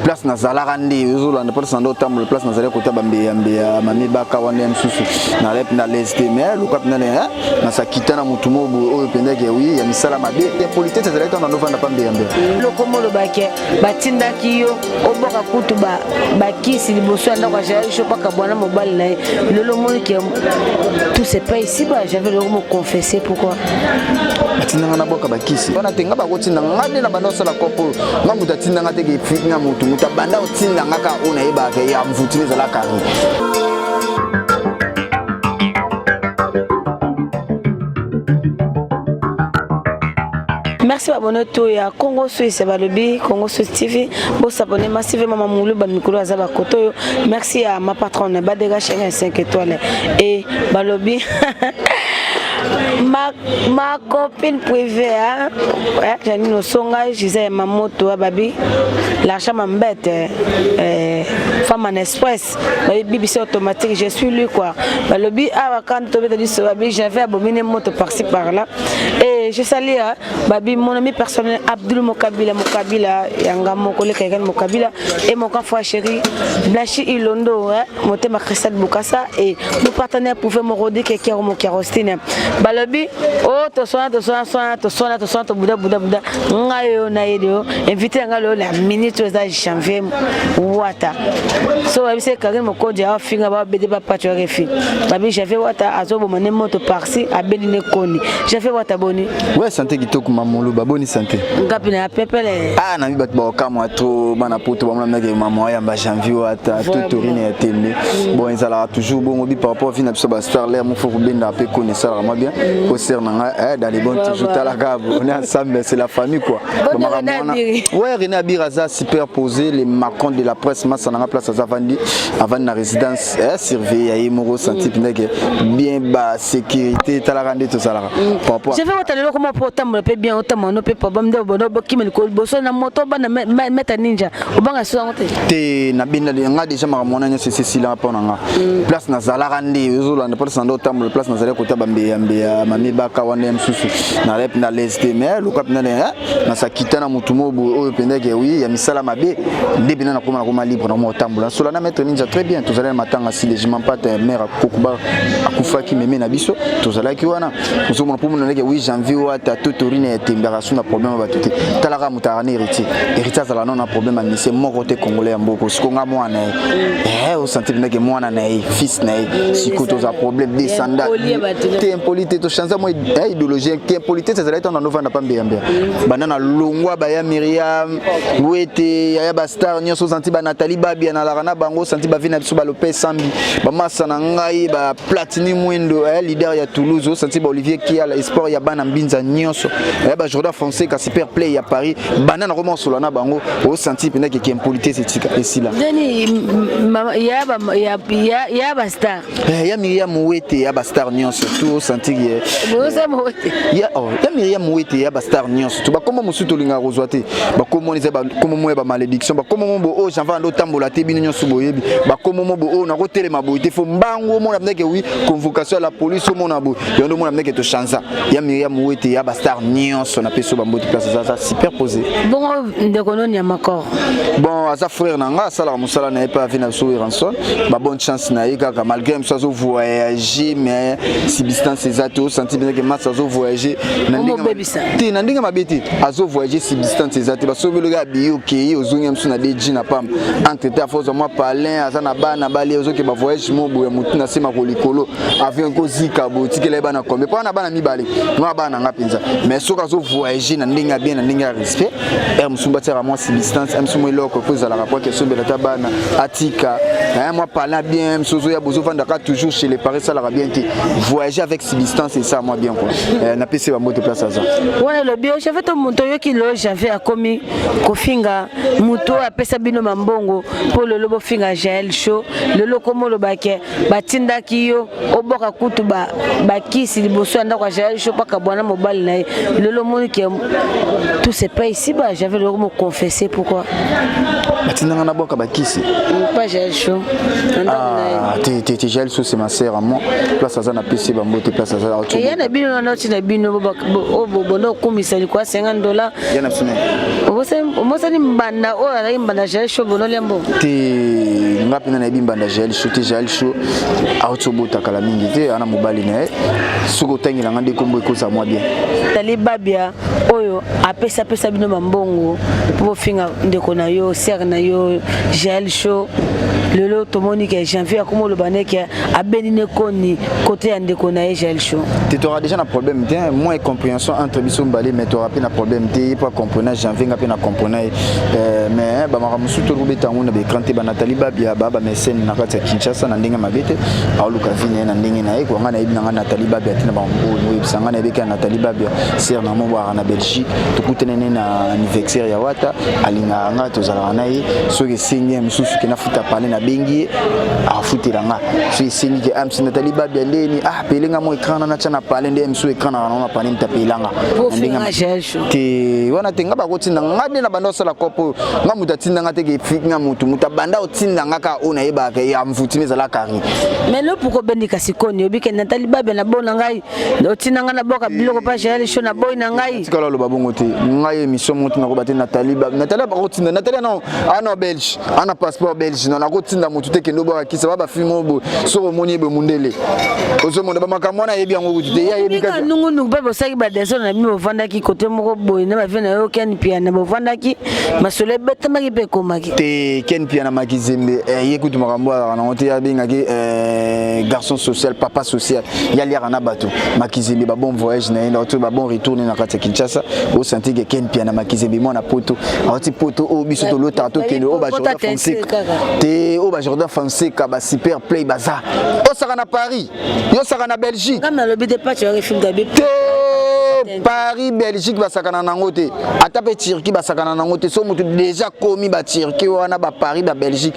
place nazala randi uzulanda place ndo tambo place nazala kota bambe ya mami baka wana msusu na lep na leste mais luka na na sakitana mutumo oyo pendeke oui ya misala mabe ya politique ezala ita na novanda pambe ya mbe lokomolo bake batinda kiyo oboka kutu ba kisi liboso anda kwa jali shopa ka bwana mobile na lolo moni que tout c'est pas ici j'avais le me confesser pourquoi batinda na boka ba kisi bana tenga ba kotinda ngade na banda sala kopo ngamu tatinda ngate ke fitna mutu mutabanda otinda ngaka ona yeba ke ya mvutini za la kari. Merci abonné to ya Congo Suisse balobi Congo Suisse TV bo s'abonner massivement mamulu ba mikolo azaba koto. Merci à ma patronne Badega Chérie 5 étoiles et balobi ma copine privée hein ouais Janine Songa Gisèle Mamoto babi l'argent m'embête femme en express BBC automatique je suis lui quoi balobi ah quand tu me dis ça babi j'avais abominé moto par-ci par-là et je salue babi mon ami personnel Abdul Mokabila yanga mokole quelqu'un Mokabila et mon grand chéri Blachi Ilondo hein motema Christelle Bukasa et nos partenaires pouvaient me roder quelqu'un au Mokarostine balobi oh to soin to buda ngayo na yedo invité ngalo la minute za janvier wata so abi se Karim Mokodi a finga ba bede ba patcho refi babi j'avais wata azobo mané moto parsi abeli ne koni j'avais wata boni ouais santé kitoko mamulu ba boni santé ngapi na pepele ah na bibat ba kama to bana poto ba mna ke maman ya ba janvier wata to torine ya télé bon ils ala toujours bon bi par rapport vina biso ba star l'air mon faut benda pe connaisseur vraiment bien concernant dans les bons toujours à la gare on est ensemble c'est la famille quoi ouais René Abiraza superposé les macons de la presse massa na place avant la résidence surveiller moro senti bien bas sécurité tala rendre tout ça là par rapport je vais entendre comment porter me peut bien autant on peut pas bamde bono kimi ko boso na moto bana meta ninja obanga so ngote te na binda nga déjà maramona nya c'est là pour nga place na zala rande uzolanda place ndo tambo place na zala kota bambe ya mami baka wana msusu na lep na leste mais luka na sakitana mutumo oyo pendeke oui ya misala mabe ndebina na koma libre na mo tambo cela na mettre ninja très bien tous allez matanga si les pas ta mère kokuba akufaki meme na biso tous allez ki wana nous mon pour moneke oui janvier wata totorine ya temberasu na problème ba tuté talaka mutarani héritier ça là non na problème à c'est mon côté congolais mboko sikonga mwana au sentir ndeke mwana na fils na sikoto za problème descendant te impolité to chanza moi idéologie te impolité ça là dans novembre pas mbembe banana longwa ba ya Myriam wete ya ba star nyoso senti ba Nathalie Babi na la na bango senti ba vina biso ba Lopez Sambi ba massa na ngai ba Platini Mwendo leader ya Toulouse senti ba Olivier Kia la sport ya bana mbinza nyoso ba Jordan Fonseca super play ya Paris banana comment solo na bango au senti pena que impolité c'est ici là Dani ya ba star ya Myriam wete ya ba star nyoso tout senti ya Myriam wete ya ba star nyoso to ba comment musuto linga rozwate ba comment les ba comment moi ba malédiction ba comment mo o j'en vando tambola te bino nyoso boyebi ba comment mo o na ko telema boyite fo mbango mo na mneke oui convocation à la police mo na bo yondo mo na mneke to chanza ya Myriam wete ya ba star nyoso na peso ba mbote place ça superposé bon ndeko ya makor bon asa frère nanga sala musala na pas vina so ranson ba bonne chance na yika malgré même ça zo voyager mais si distance exacto senti bien que massa zo voyager na ndinga mabeti azo voyager si distance exacto ba so belo ga biyo ke ozunga msuna de jina pam entre ta force moi palin asa na bana bale ozo ke ba voyage mo boya mutu na sema ko likolo avion ko zika bo tikele bana kombe pa na bana mibale no bana ngapinza mais so ka zo voyager na ndinga bien na ndinga respect msumba tera moi si distance msumo eloko ko za la rapport que so bela tabana atika moi parlant bien msozo ya bozo vanda ka toujours chez les Paris ça la bien voyager avec si distance et ça moi bien quoi na pc ba moto place ça wana lo bio j'avais to moto yo ki lo j'avais a komi kofinga moto apesa bino mambongo pour le lobo finga Jael show le lokomo lo bake batinda kiyo oboka kutu ba kisi liboso anda kwa Jael show paka bwana mobile na le lomo que tout c'est pas ici j'avais le me confesser pourquoi atinanga na boka bakisi pas gel chaud ti gel chaud c'est ma sœur à moi place ça na PC bambote place ça auto et yana bino na noti na bino bono kumisa ni kwa $50 yana sune omosa ni mbanda o ala mbanda gel chaud bono lembo ti ngapi na bimbanda gel chaud ti gel chaud auto bota kala mingi te ana mobali na suko tangila ngande kombo ekosa moi bien tali babia oyo apesa bino mambongo po finga ndeko na yo ser na yo gel chaud lelo tomoni ke janvier comme le baneke a benine koni côté ya ndeko na gel chaud tu auras déjà un problème moins compréhension entre biso mbalé mais tu auras pas un problème tu pas comprendre janvier ngapi na comprendre mais ba mara musuto rubeta ngona be krante ba Nathalie babia baba mesene na kati ya Kinshasa na ndenge mabete aluka vine na ndenge na eko ngana ibi na Nathalie babia tina ba mbo ibisanga na beka Nathalie babia ser na mwa na Belgique tukutene na anniversaire ya wata alinga nga tozala na ye soki singe mususu kina futa parler na bengi afutira nga so singe ke amsi Nathalie babia ndeni pelenga mo écran na chana parler ndem so écran na na parler mtapelanga ndinga cherche te wana tenga ba kotinda ngade na bando sala kopo nga mutatinda ngate ke fika mutu mutabanda otinda ngaka ona yeba ke ya mfutime zala kari mais le pourquoi bendika sikoni obike Nathalie babia na bona ngai otinda nga na boka biloko pa gel chaud na boy na ngai tikala lo babongo te ngai émission monte na ko batena Nathalie ba kotinda Nathalie non ana belge ana passeport belge non na kotinda mutu te ke ndo ba kisa ba film obo so moni be mundele ozo monde ba makamona yebi yango kutu te ya yebi ka nungu ba bosaki ba deso na mi bovandaki côté moko boy na ba vena yo ken pia na bovandaki masole betama ki pe komaki te ken pia na makizembe yekutu makambo na onte ya bingaki garçon social papa social ya liara na bato makizembe ba bon voyage na enda to ba bon retour na kati Kinshasa o senti que ken pia na makizembe mo na poto ati poto o biso to lota to ken o ba Jordan Fonseca te o ba Jordan Fonseca ba super play baza o saka na Paris yo saka na Belgique comme na lobi de pas tu as film d'habit Paris Belgique basakana nango te ata pe Turquie basakana nango te so mutu déjà komi ba Turquie wana ba Paris ba Belgique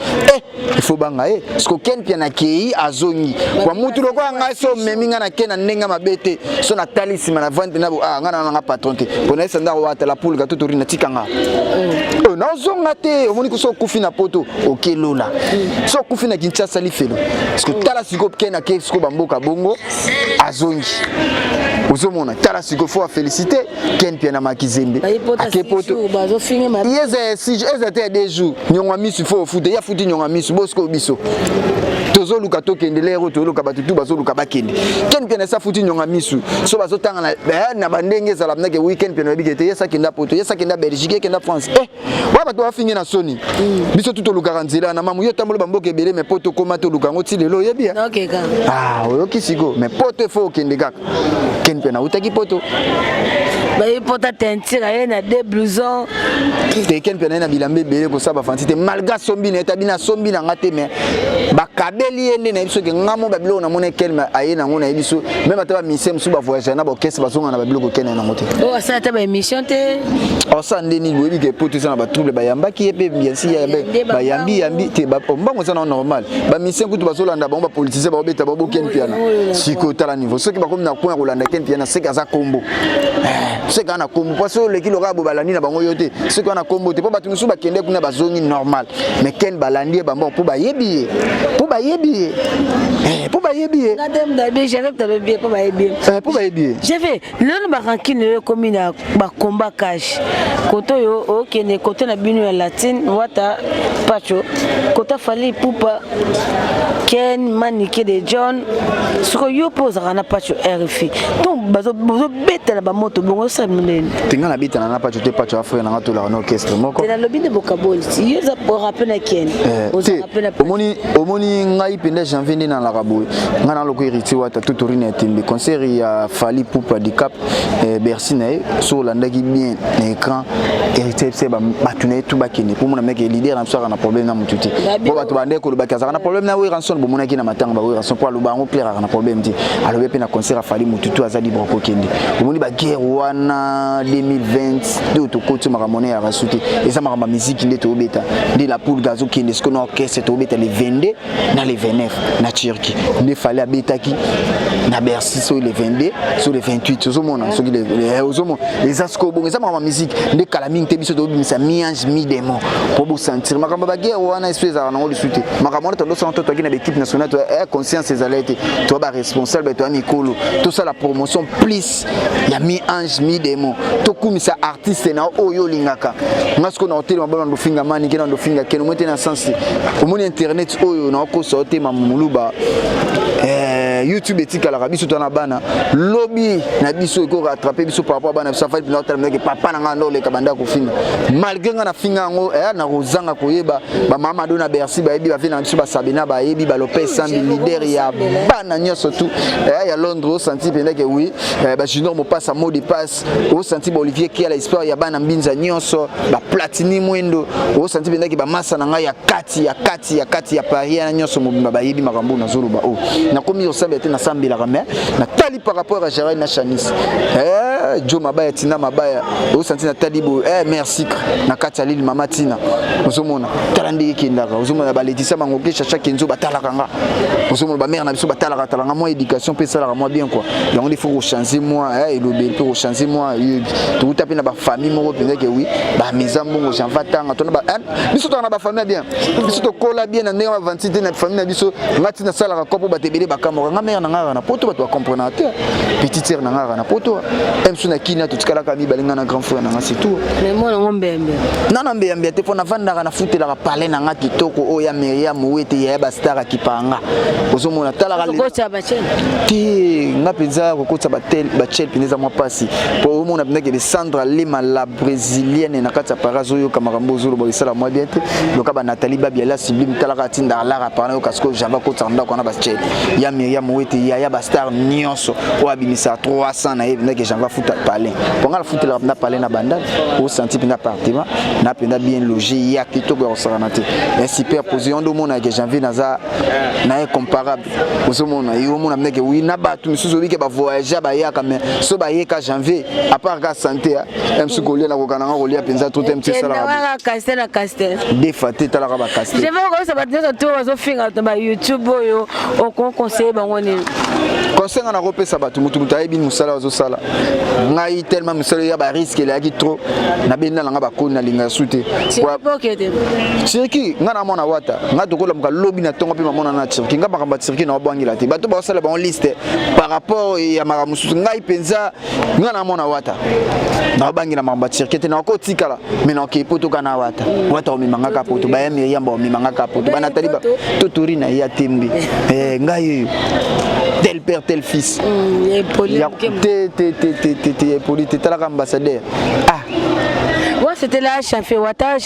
il faut banga parce que ken pia na kei azongi kwa mutu loko nga so meminga na ken na ndenga mabete so na talisima na vente na ngana na patron te pona sanda wata la poule gato torina tikanga na zonga te omoni ko so kufi na poto okelola so kufi na Kinshasa li felo parce que tala siko ken na ke siko bamboka bongo azongi uzomona tala siko faut féliciter ken pia na makizembe akepoto bazo finge ma yeze si ezate des jours nyonga misu faut fute ya futi nyonga misu bosko biso tozo luka to kendele ro to luka batutu bazo luka bakende ken pia na sa futi nyonga misu so bazo tanga na bandenge zala na ke weekend pia na bigete yesa kenda poto yesa kenda Belgique kenda France wa bato bafinge na soni biso tuto luka nzela na mamu yo tambolo bamboke belé mais poto koma to luka ngoti lelo yebia OK ka oyo kisiko mais poto faut kende kaka ken pia na utaki poto ba ipota tentira na deux blousons te ken pia na bilambe belé ko saba fantite malgré sombi na etabina sombi na ngate mais bakabeli ende na biso ke ngamo ba bilo na mona kelma aye na ngona biso même ata ba misem su ba voyager na ba kese ba zonga na ba bilo ko ken na ngote o sa ta ba émission te o sa ndeni boyebi ke poto sana ba trouble ba yamba ki epe bien si ya ba yambi te ba mbango sana normal ba misem kutu ba zolanda ba politiciens ba obeta ba bo ken pia na siko tala niveau soki ba komi na point kolanda ken pia na seka za kombo c'est quand on a combo parce que les kilo rabo balani na bango yote c'est quand on a combo te po batu musu ba kende kuna ba zongi normal mais ken balandi ba bon pour ba yebi pour ba yebi madame d'habit j'arrive ta bien pour ba yebi j'ai fait le ba rankine comme na ba combat cash koto yo OK ne koto na binu ya latine wata pacho koto fali pupa ken manike de John ce que yo pose na pacho RFI donc bazo beta na ba moto bongo sa mnene tinga na bita na pacho te pacho afre na ngato la orchestre moko te na lobi de bokaboli yo za pour rappeler na ken omoni ngai pende janvier na la rabo ngana loko iriti wata tutorine timbe concert ya fali pupa di cap Bercy na so landaki bien na écran hérité c'est ba batune tout bakene pour mon mec leader na soka na problème na mututi bo batu bande ko lobaka za na problème na we ranson bo monaki na matanga ba we ranson pour lobango plaire na problème ti alobe pe na concert fali mututu azali broko kende omoni ba guerre wana wana 2020 to côté makamone ya rasuté et ça makamba musique ndé to beta de la poule gazo qui est ce qu'on orchestre to beta les 22 na les 29 na Turquie il fallait habiter qui na Bercy sur les 22 sur les 28 ozomona sur les asko bon ça makamba musique ndé kalaming te biso to bimisa miange mi démon pour vous sentir makamba ba guerre wana espèce à nalisuté makamone to santo to na équipe nationale to conscience ces alertes to ba responsable to mikolo tout ça la promotion plus ya mi ange mi démon to kumisa artiste na oyo lingaka ngasko na hotel mabana ndo finga mani kena ndo finga keno mwete na sensi omoni internet oyo na ko sorte mamuluba YouTube etika la biso to na bana lobby na biso ko rattraper biso par rapport bana biso fa na hotel que papa na ngando le kabanda ko finga malgré nga na finga ngo na rozanga koyeba ba mama do na Bercy ba yebi ba vina biso ba Sabina ba yebi ba Lopez Sambi leader ya bana nyoso tout ya Londres senti penda que oui ba Junior mo passe à mot de passe au senti ba Olivier qui a l'espoir ya bana mbinza nyonso ba Platini mwendo au senti penda que ba massa na nga ya kati ya Paris na nyonso mo ba yebi makambo na zolo ba o na komi osabe na sambi la ramé na tali par rapport à Gérard na Chanis Joe Mabaya Tina Mabaya au senti na talibo merci na kati Lille Mama Tina ozomona talandi kindaka ozomona ba Laetitia Mangoke chacha kenzo batalaka nga ozomona ba mère na biso batalaka talanga moi éducation pe sala moi bien quoi donc il faut changer moi et le bel pour changer moi tout taper na ba famille moko penza que oui ba mizambo j'en va tanga to na ba biso to na ba famille bien biso to kola bien na ndenge ba 27 na famille na biso ngati na sala ka kopo batebele ba kamera nga mère na nga na poto bato comprendre te petite sœur na nga na poto emsu na kina to tikala ka bi balinga na grand frère na nga c'est tout mais moi ngombe nana mbembe te pona vanda na futela ka parler na nga kitoko oya Myriam wete ya ba star kipanga ozomona tala ka kocha ba chen ti nga penza ko kocha ba tel ba chel pineza moi pasi po omona pinza ke Sandra Lima la brésilienne na kata parazo yo kamarambo zolo bo sala moi bien te loka ba Nathalie Babiala sublime tala ka tinda la parler parce que java ko tsanda ko na ba chel ya Myriam wete ya ba star nyonso o abimisa 300 na yebina ke java futa parler ponga la futela na parler na banda o senti pinza appartement na pinza bien logé ya kitoko ko sala na te et superposition do mona ke janvier naza na comparable ozomona yo mona mneke oui na batu misusu bike ba voyager ba ya kame so ba yeka janvier à part ka santé MC kolia na kokana nga kolia penza tout MC sala na castel na castel défaté tala ka ba castel je vais ko sa batino to zo finga to ba YouTube oyo o ko conseiller bango ni conseil na kopesa batu mutu tayebi musala zo sala ngai tellement musala ya ba risque la ki trop na benda nga ba ko na linga sute kwa pokete Cirki nga na mona wata nga to ko la muka lobby na tongo pe mona na Cirki nga makamba Cirki na obangila te bato ba sala ba on liste par rapport ya maramusu ngai penza nga na mona wata na obangila makamba Cirki te na ko tikala mais na ke poto kana wata o mimanga ka poto ba ya Myriam ba mimanga ka poto ba Nathalie ba to torina ya tembe ngai tel père tel fils te politique tala ambassadeur c'était là Chafé Wata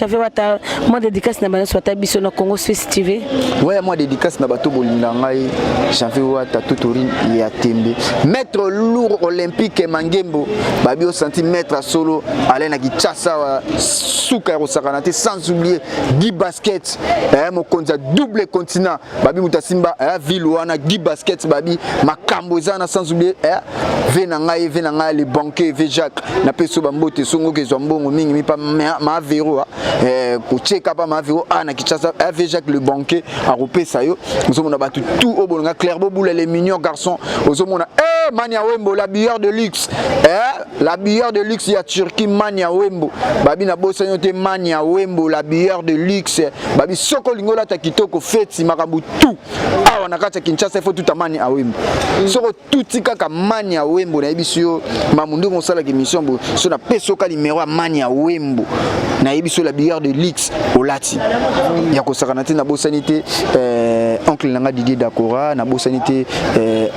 moi dédicace na bana swata biso na Congo Swiss TV ouais moi dédicace na bato bolinga ngai Chafé Wata tutorine ya tembe maître lourd olympique Mangembo babi au centimètre solo aller na Kinshasa wa suka ya sakanate sans oublier Guy Basket mo konza double continent babi mutasimba ville wana Guy Basket babi makambo ezana sans oublier vena ngai le banquier Jacques na peso bambote songo ke zombongo mingi mi pa ma véro ko cheka pa ma véro na Kinshasa Jacques le banquier a repesa yo ozomona batu tout obonga Clairbo boule les mignons garçons ozomona Mania Wembo la bière de luxe la bière de luxe ya Turquie Mania Wembo babi na bosanyo te Mania Wembo la bière de luxe babi soko lingola ta kitoko feti makabu tout awa na kata Kinshasa faut tout amani a Wembo soko tout kaka Mania Wembo na ebisio mamundu ko sala ki mission bo so na peso ka numéro Mania Wembo na ebisio la bière de luxe olati ya ko sakanate na bosanité oncle nanga Didier Dakora na bosanité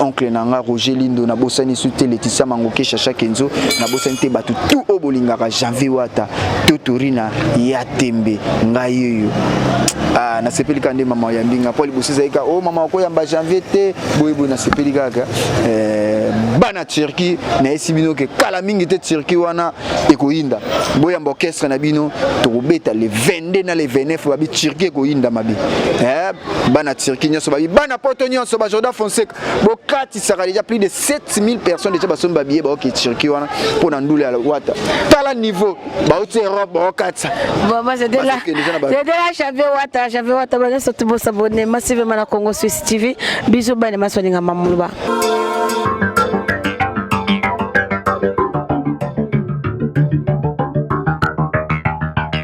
oncle nanga Roger Lindo na bosani sute Laetitia Mangoke chacha kenzo na bosani te batu tout obolingaka Janvier Wata totorina ya tembe ngai yoyo na sepelika nde mama ya mbinga Paul Bosisa ika mama ko yamba Janvier te boyebo na sepelika ka bana Turquie na esibino ke kala mingi te Turquie wana ekoinda boya orchestre na bino to beta le 22 na le 29 babi Turquie ekoinda mabi bana Turquie nyoso babi bana poto nyoso ba Jordan Fonseca bo kati saka déjà plus de 7000 personnes déjà baso babi ba ok Turquie wana pona ndule ala wata tala niveau ba oti Europe ba katsa bon moi c'était là j'avais wata bana surtout bo s'abonner massivement na Congo Suisse TV bisous bana maswaninga mamuluba